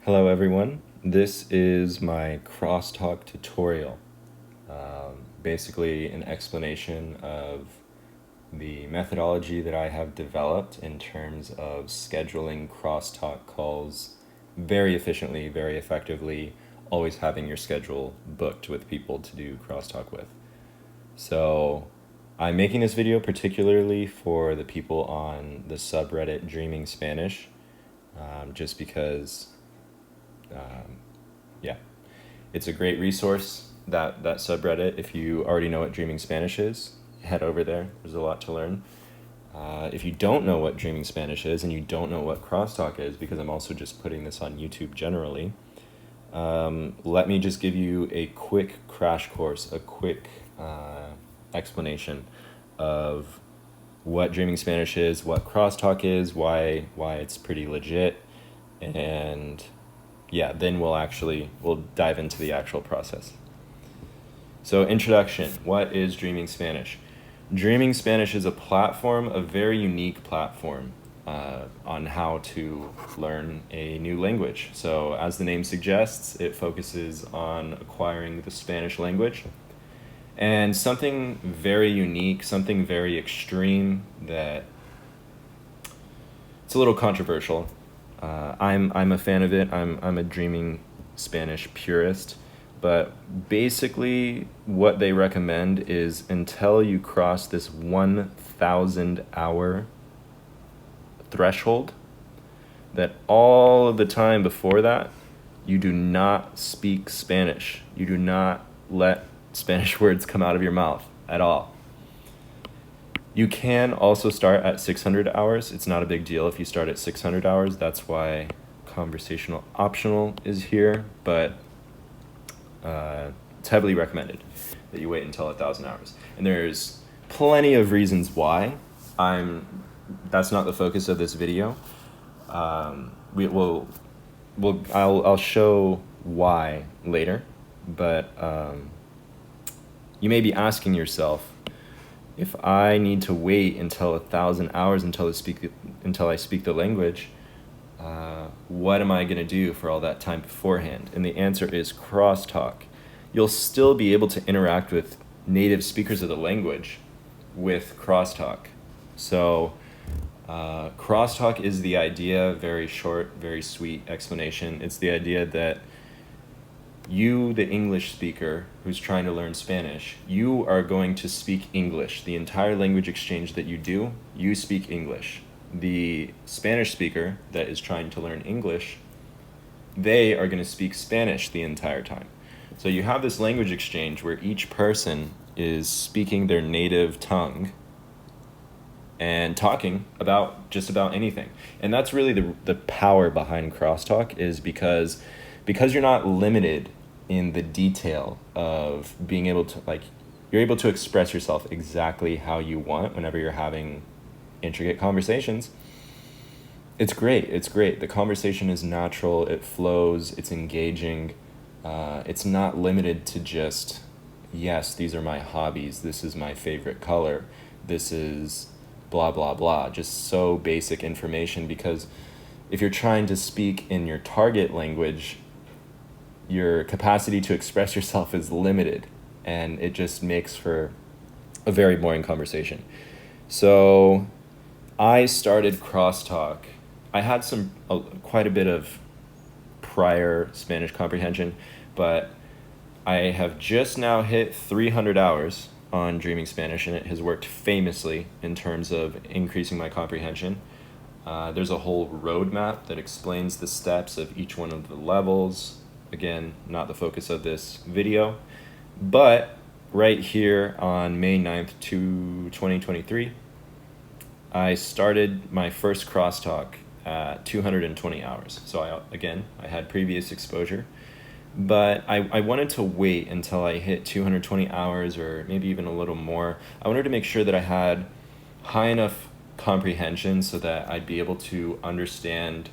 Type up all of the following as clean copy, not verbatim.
Hello everyone, this is my Crosstalk tutorial. Basically an explanation of the methodology that I have developed in terms of scheduling crosstalk calls very efficiently, very effectively, always having your schedule booked with people to do crosstalk with. So I'm making this video particularly for the people on the subreddit Dreaming Spanish, just because yeah, it's a great resource, that subreddit. If you already know what Dreaming Spanish is, head over there. There's a lot to learn. If you don't know what Dreaming Spanish is and you don't know what Crosstalk is, because I'm also just putting this on YouTube generally, let me just give you a quick crash course, a quick explanation of what Dreaming Spanish is, what Crosstalk is, why it's pretty legit, and yeah, then we'll dive into the actual process. So introduction, what is Dreaming Spanish? Dreaming Spanish is a platform, a very unique platform on how to learn a new language. So as the name suggests, it focuses on acquiring the Spanish language. And something very unique, something very extreme that it's a little controversial. I'm a fan of it. I'm a Dreaming Spanish purist, but basically what they recommend is until you cross this 1,000 hour threshold, that all of the time before that, you do not speak Spanish. You do not let Spanish words come out of your mouth at all. You can also start at 600 hours. It's not a big deal if you start at 600 hours. That's why conversational optional is here, but it's heavily recommended that you wait until 1,000 hours. And there's plenty of reasons why. That's not the focus of this video. I'll show why later, but you may be asking yourself, if I need to wait until 1,000 hours until I speak the language, what am I going to do for all that time beforehand? And the answer is crosstalk. You'll still be able to interact with native speakers of the language with crosstalk. So crosstalk is the idea, very short, very sweet explanation. It's the idea that you, the English speaker who's trying to learn Spanish, you are going to speak English. The entire language exchange that you do, you speak English. The Spanish speaker that is trying to learn English, they are going to speak Spanish the entire time. So you have this language exchange where each person is speaking their native tongue and talking about just about anything. And that's really the power behind crosstalk, is because you're not limited in the detail of being able to, you're able to express yourself exactly how you want whenever you're having intricate conversations. It's great. The conversation is natural, it flows, it's engaging. It's not limited to just, yes, these are my hobbies, this is my favorite color, this is blah, blah, blah. Just so basic information, because if you're trying to speak in your target language, your capacity to express yourself is limited, and it just makes for a very boring conversation. So I started crosstalk. I had quite a bit of prior Spanish comprehension, but I have just now hit 300 hours on Dreaming Spanish, and it has worked famously in terms of increasing my comprehension. There's a whole roadmap that explains the steps of each one of the levels. Again, not the focus of this video, but right here on May 9th, 2023, I started my first crosstalk at 220 hours. So I had previous exposure, but I wanted to wait until I hit 220 hours, or maybe even a little more. I wanted to make sure that I had high enough comprehension so that I'd be able to understand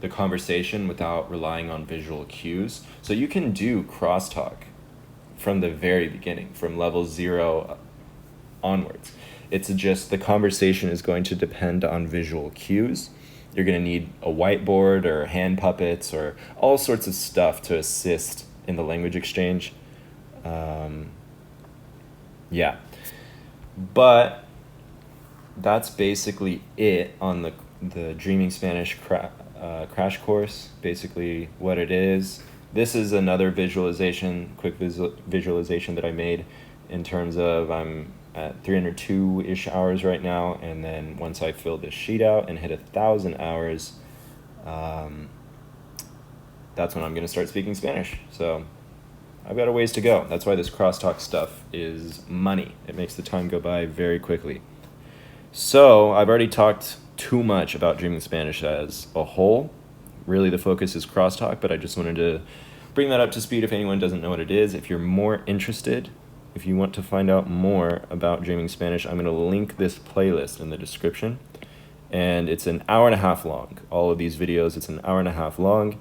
the conversation without relying on visual cues. So you can do crosstalk from the very beginning, from level 0 onwards. It's just the conversation is going to depend on visual cues, You're going to need a whiteboard or hand puppets or all sorts of stuff to assist in the language exchange. Yeah. But that's basically it on the Dreaming Spanish crash course, basically what it is. This is another quick visualization that I made in terms of I'm at 302-ish hours right now, and then once I fill this sheet out and hit 1,000 hours, that's when I'm going to start speaking Spanish. So I've got a ways to go. That's why this crosstalk stuff is money. It makes the time go by very quickly. So I've already talked too much about Dreaming Spanish as a whole. Really, the focus is crosstalk, but I just wanted to bring that up to speed if anyone doesn't know what it is. If you're more interested, if you want to find out more about Dreaming Spanish, I'm going to link this playlist in the description. And it's an hour and a half long. All of these videos, it's an hour and a half long.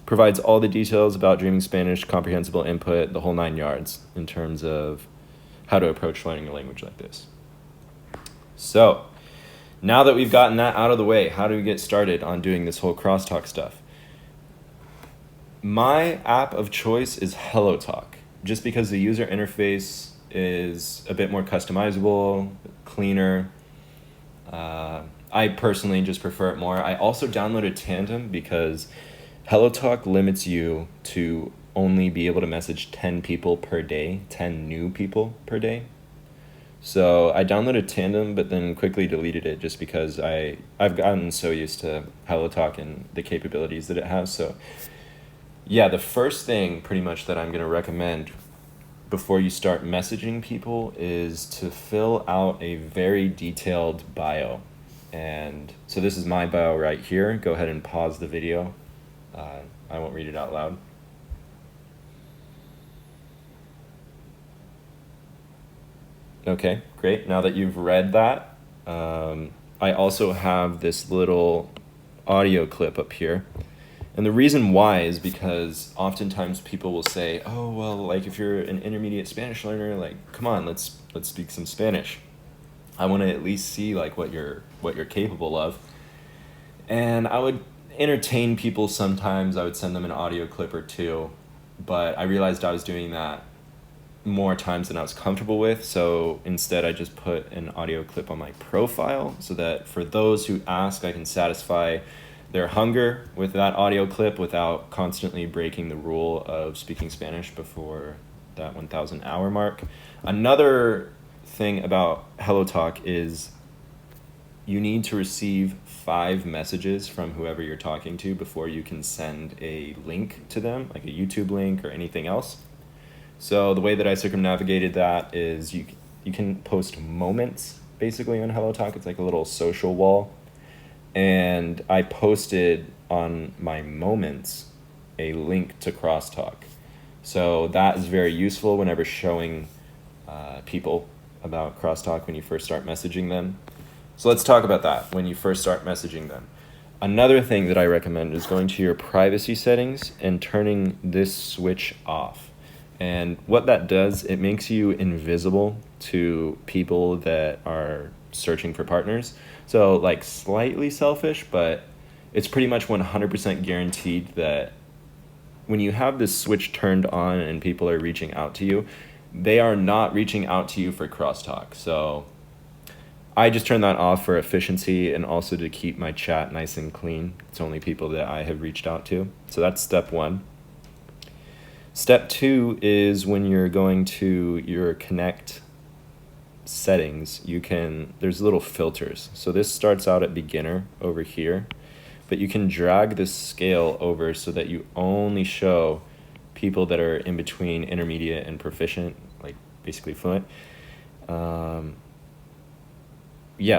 Provides all the details about Dreaming Spanish, comprehensible input, the whole 9 yards in terms of how to approach learning a language like this. So, now that we've gotten that out of the way, how do we get started on doing this whole crosstalk stuff? My app of choice is HelloTalk, just because the user interface is a bit more customizable, cleaner. I personally just prefer it more. I also downloaded Tandem because HelloTalk limits you to only be able to message 10 people per day, 10 new people per day. So I downloaded Tandem, but then quickly deleted it just because I've gotten so used to HelloTalk and the capabilities that it has. So yeah, the first thing pretty much that I'm going to recommend before you start messaging people is to fill out a very detailed bio. And so this is my bio right here. Go ahead and pause the video. I won't read it out loud. Okay, great. Now that you've read that, I also have this little audio clip up here. And the reason why is because oftentimes people will say, oh, well, like if you're an intermediate Spanish learner, like, come on, let's speak some Spanish. I want to at least see like what you're capable of. And I would entertain people sometimes. I would send them an audio clip or two, but I realized I was doing that more times than I was comfortable with. So instead I just put an audio clip on my profile so that for those who ask, I can satisfy their hunger with that audio clip without constantly breaking the rule of speaking Spanish before that 1,000 hour mark. Another thing about HelloTalk is you need to receive 5 messages from whoever you're talking to before you can send a link to them, like a YouTube link or anything else. So the way that I circumnavigated that is you can post moments basically on HelloTalk. It's like a little social wall. And I posted on my moments a link to Crosstalk. So that is very useful whenever showing people about Crosstalk when you first start messaging them. So let's talk about that when you first start messaging them. Another thing that I recommend is going to your privacy settings and turning this switch off. And what that does, it makes you invisible to people that are searching for partners. So like slightly selfish, but it's pretty much 100% guaranteed that when you have this switch turned on and people are reaching out to you, they are not reaching out to you for crosstalk. So I just turn that off for efficiency and also to keep my chat nice and clean. It's only people that I have reached out to. So that's step 1. Step 2 is when you're going to your connect settings, there's little filters. So this starts out at beginner over here, but you can drag this scale over so that you only show people that are in between intermediate and proficient, like basically fluent.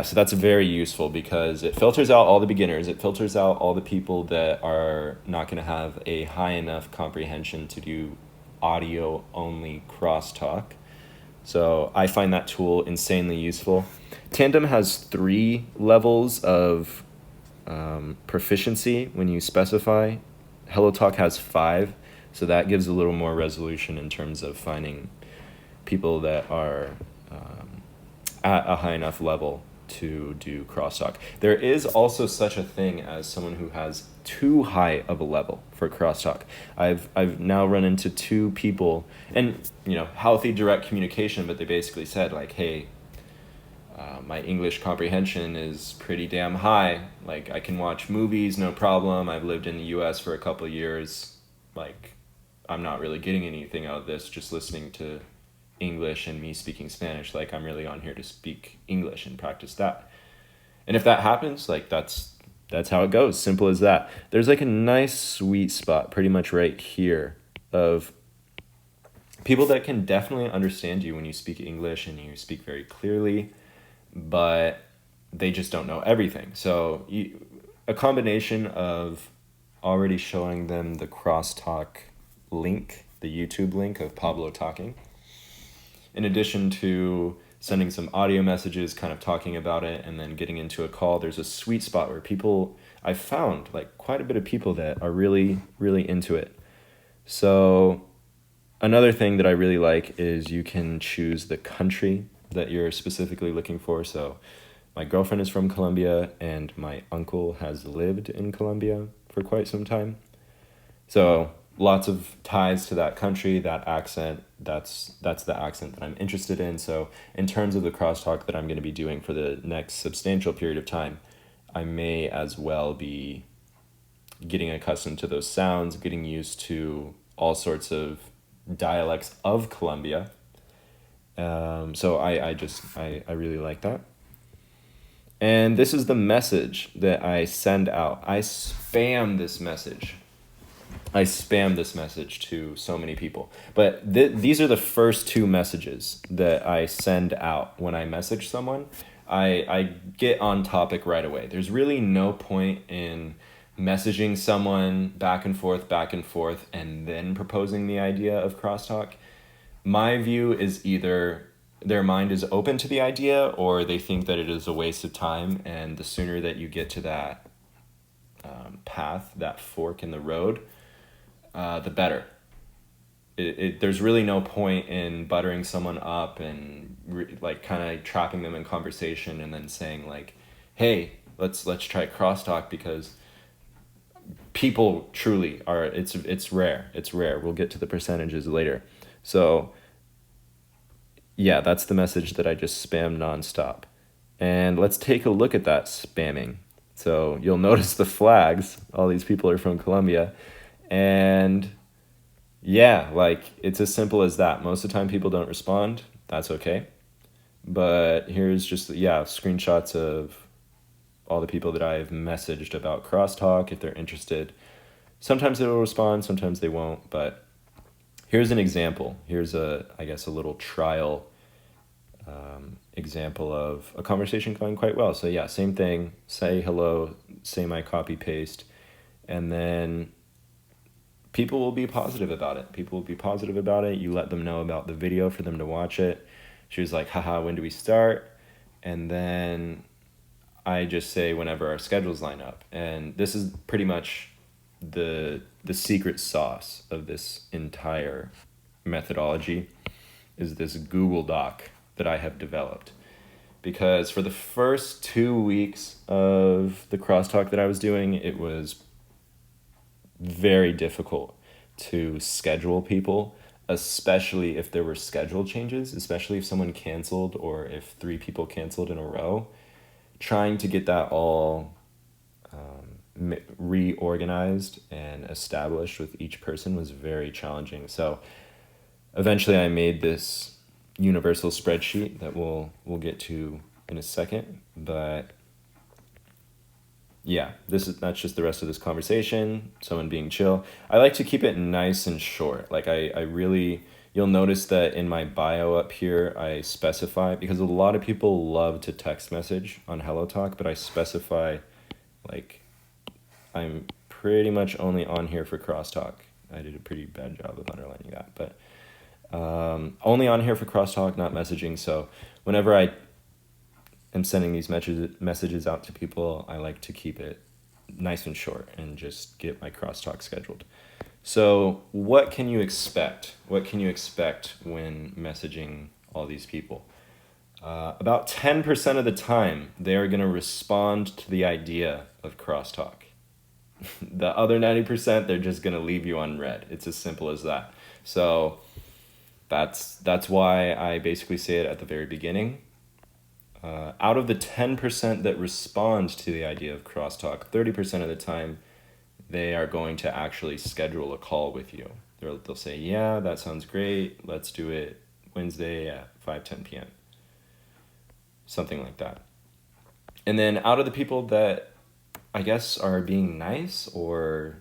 So that's very useful because it filters out all the beginners. It filters out all the people that are not going to have a high enough comprehension to do audio only crosstalk. So I find that tool insanely useful. Tandem has 3 levels of proficiency when you specify. HelloTalk has 5, so that gives a little more resolution in terms of finding people that are at a high enough level to do crosstalk. There is also such a thing as someone who has too high of a level for crosstalk. I've now run into two people, and healthy direct communication, but they basically said like, hey, my English comprehension is pretty damn high. Like, I can watch movies, no problem. I've lived in the US for a couple of years. Like, I'm not really getting anything out of this, just listening to English and me speaking Spanish. Like, I'm really on here to speak English and practice that. And if that happens, like, that's how it goes. Simple as that. There's like a nice sweet spot pretty much right here of people that can definitely understand you when you speak English and you speak very clearly, but they just don't know everything. So a combination of already showing them the Crosstalk link, the YouTube link of Pablo talking, in addition to sending some audio messages kind of talking about it and then getting into a call, there's a sweet spot where I found like quite a bit of people that are really, really into it. So another thing that I really like is you can choose the country that you're specifically looking for. So my girlfriend is from Colombia and my uncle has lived in Colombia for quite some time. So lots of ties to that country, that accent, that's the accent that I'm interested in. So in terms of the crosstalk that I'm going to be doing for the next substantial period of time, I may as well be getting accustomed to those sounds, getting used to all sorts of dialects of Colombia. So I really like that. And this is the message that I send out. I spam this message to so many people. But these are the first two messages that I send out when I message someone. I get on topic right away. There's really no point in messaging someone back and forth, and then proposing the idea of crosstalk. My view is either their mind is open to the idea or they think that it is a waste of time, and the sooner that you get to that path, that fork in the road, the better. There's really no point in buttering someone up and kind of trapping them in conversation and then saying like, hey, let's try crosstalk, because people truly are, it's rare. We'll get to the percentages later. So yeah, that's the message that I just spam nonstop. And let's take a look at that spamming. So you'll notice the flags. All these people are from Colombia. And yeah, like, it's as simple as that. Most of the time people don't respond. That's okay. But here's just, screenshots of all the people that I've messaged about crosstalk if they're interested. Sometimes they will respond, sometimes they won't, but here's an example. Here's a little trial example of a conversation going quite well. So yeah, same thing, say hello, say my copy paste, and then people will be positive about it. You let them know about the video for them to watch it. She was like, haha, when do we start? And then I just say whenever our schedules line up. And this is pretty much the secret sauce of this entire methodology, is this Google Doc that I have developed. Because for the first 2 weeks of the crosstalk that I was doing, it was very difficult to schedule people, especially if there were schedule changes, especially if someone canceled or if 3 people canceled in a row. Trying to get that all reorganized and established with each person was very challenging. So eventually I made this universal spreadsheet that we'll get to in a second. But yeah, that's just the rest of this conversation, someone being chill. I like to keep it nice and short. Like I really, you'll notice that in my bio up here, I specify, because a lot of people love to text message on HelloTalk, but I specify, like, I'm pretty much only on here for crosstalk. I did a pretty bad job of underlining that, but only on here for crosstalk, not messaging. So whenever I am sending these messages out to people, I like to keep it nice and short and just get my crosstalk scheduled. So what can you expect? What can you expect when messaging all these people? About 10% of the time, they are going to respond to the idea of crosstalk. The other 90%, they're just going to leave you unread. It's as simple as that. So that's why I basically say it at the very beginning. Out of the 10% that respond to the idea of crosstalk, 30% of the time, they are going to actually schedule a call with you. They'll say, yeah, that sounds great. Let's do it Wednesday at 5:10 p.m. Something like that. And then out of the people that I guess are being nice or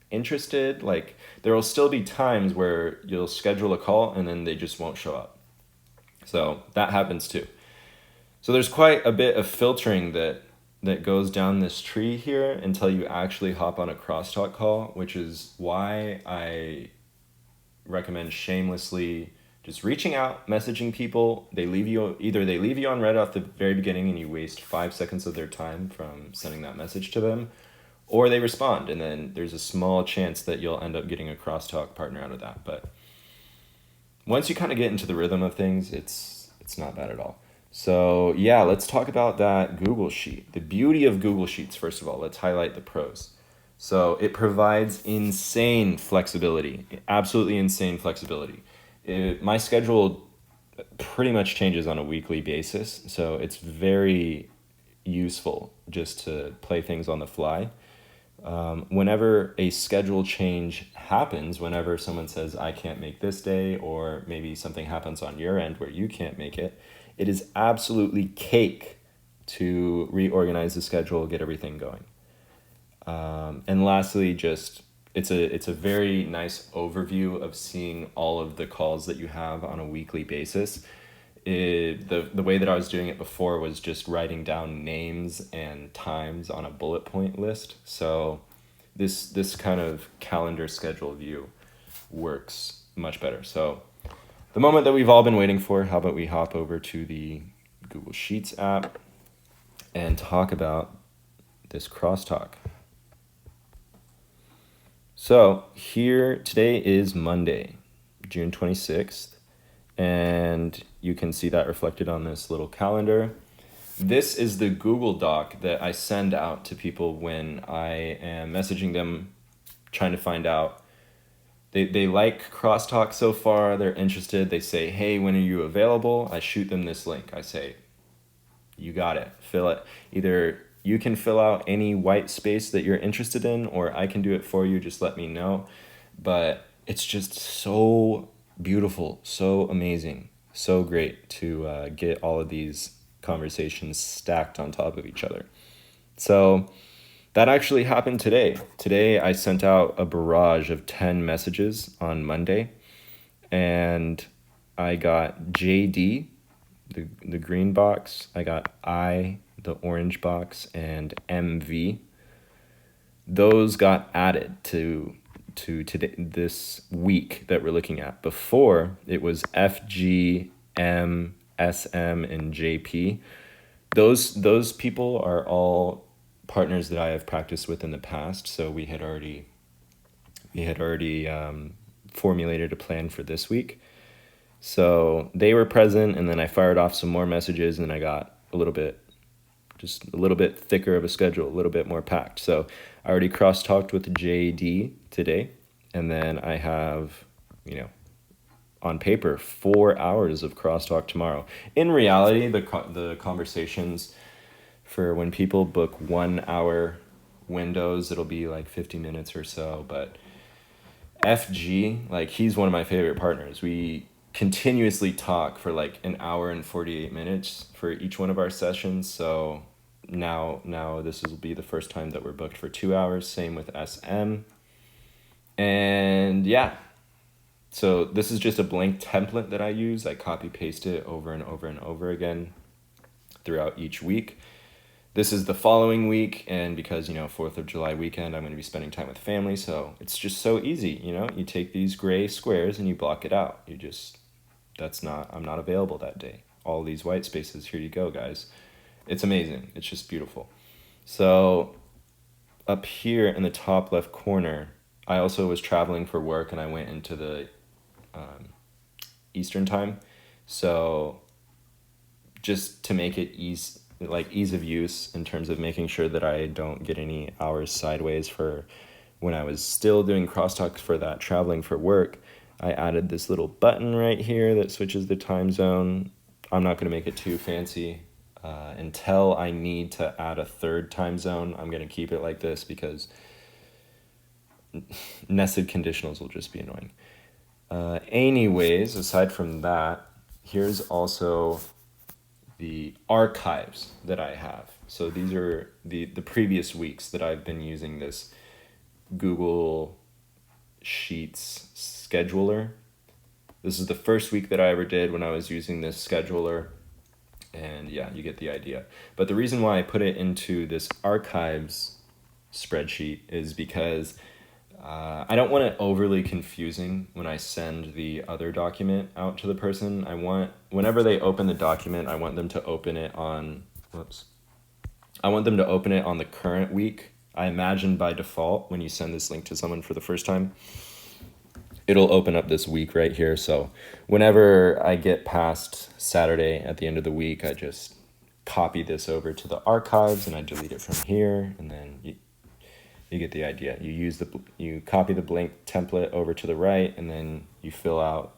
interested, like there will still be times where you'll schedule a call and then they just won't show up. So that happens too. So there's quite a bit of filtering that goes down this tree here until you actually hop on a crosstalk call, which is why I recommend shamelessly just reaching out, messaging people. They leave you on red off the very beginning and you waste 5 seconds of their time from sending that message to them, or they respond and then there's a small chance that you'll end up getting a crosstalk partner out of that. But once you kind of get into the rhythm of things, it's not bad at all. So yeah, let's talk about that Google Sheet. The beauty of Google Sheets, first of all, let's highlight the pros. So it provides insane flexibility, absolutely insane flexibility. My schedule pretty much changes on a weekly basis, so it's very useful just to play things on the fly. Whenever a schedule change happens, whenever someone says, I can't make this day, or maybe something happens on your end where you can't make it, it is absolutely cake to reorganize the schedule, get everything going. And lastly, just it's a very nice overview of seeing all of the calls that you have on a weekly basis. The way that I was doing it before was just writing down names and times on a bullet point list. So this kind of calendar schedule view works much better. So the moment that we've all been waiting for, how about we hop over to the Google Sheets app and talk about this crosstalk. So here, today is Monday, June 26th, and you can see that reflected on this little calendar. This is the Google Doc that I send out to people when I am messaging them, trying to find out. They like Crosstalk so far, they're interested, they say, hey, when are you available? I shoot them this link. I say, you got it, fill it. Either you can fill out any white space that you're interested in, or I can do it for you, just let me know. But it's just so beautiful, so amazing, so great to get all of these conversations stacked on top of each other. So that actually happened today. Today I sent out a barrage of 10 messages on Monday, and I got JD, the green box, I got the orange box, and MV. Those got added to today, this week that we're looking at. Before, it was FG, M, SM, and JP. Those people are all partners that I have practiced with in the past, so we had already formulated a plan for this week. So they were present, and then I fired off some more messages, and I got a little bit thicker of a schedule, a little bit more packed. So I already cross-talked with JD today, and then I have, on paper, 4 hours of crosstalk tomorrow. In reality, the conversations for when people book 1 hour windows, it'll be like 50 minutes or so. But FG, he's one of my favorite partners. We continuously talk for like an hour and 48 minutes for each one of our sessions. So now this will be the first time that we're booked for 2 hours. Same with SM. And yeah, so this is just a blank template that I use. I copy paste it over and over and over again throughout each week. This is the following week, and because 4th of July weekend, I'm going to be spending time with family, so it's just so easy. You take these gray squares and you block it out. I'm not available that day. All these white spaces, here you go, guys. It's amazing. It's just beautiful. So up here in the top left corner, I also was traveling for work, and I went into the Eastern time. So just to make it ease of use in terms of making sure that I don't get any hours sideways for when I was still doing crosstalk for that traveling for work. I added this little button right here that switches the time zone. I'm not going to make it too fancy. Until I need to add a third time zone, I'm going to keep it like this because nested conditionals will just be annoying. Anyways, aside from that, here's also the archives that I have. So these are the previous weeks that I've been using this Google Sheets scheduler. This is the first week that I ever did when I was using this scheduler. And yeah, you get the idea. But the reason why I put it into this archives spreadsheet is because I don't want it overly confusing when I send the other document out to the person. Whenever they open the document, I want them to open it on the current week. I imagine by default, when you send this link to someone for the first time, it'll open up this week right here. So whenever I get past Saturday at the end of the week, I just copy this over to the archives and I delete it from here, and then you get the idea. You copy the blank template over to the right, and then you fill out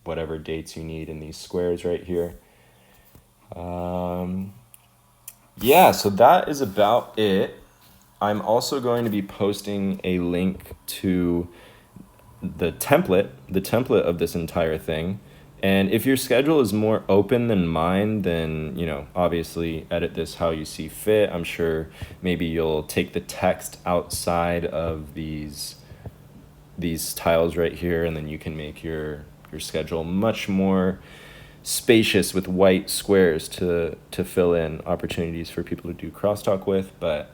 whatever dates you need in these squares right here. Yeah, so that is about it. I'm also going to be posting a link to the template of this entire thing. And if your schedule is more open than mine, then, obviously edit this how you see fit. I'm sure maybe you'll take the text outside of these tiles right here, and then you can make your schedule much more spacious with white squares to fill in opportunities for people to do crosstalk with. But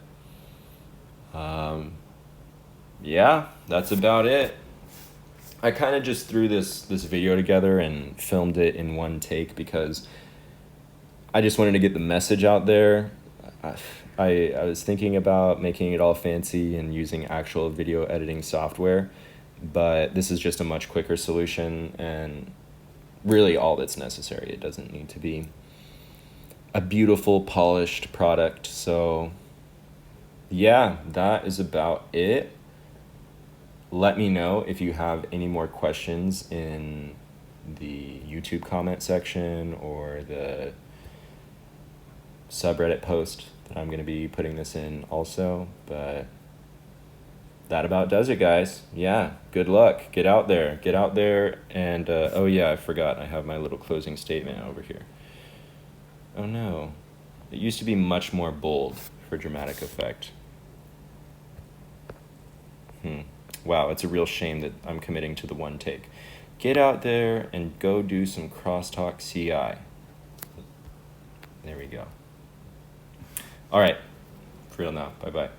yeah, that's about it. I kind of just threw this video together and filmed it in one take because I just wanted to get the message out there. I was thinking about making it all fancy and using actual video editing software, but this is just a much quicker solution and really all that's necessary. It doesn't need to be a beautiful, polished product. So yeah, that is about it. Let me know if you have any more questions in the YouTube comment section or the subreddit post that I'm going to be putting this in also. But that about does it, guys. Yeah, good luck. Get out there. And oh yeah, I forgot. I have my little closing statement over here. Oh no. It used to be much more bold for dramatic effect. Wow, it's a real shame that I'm committing to the one take. Get out there and go do some crosstalk CI. There we go. All right, for real now. Bye-bye.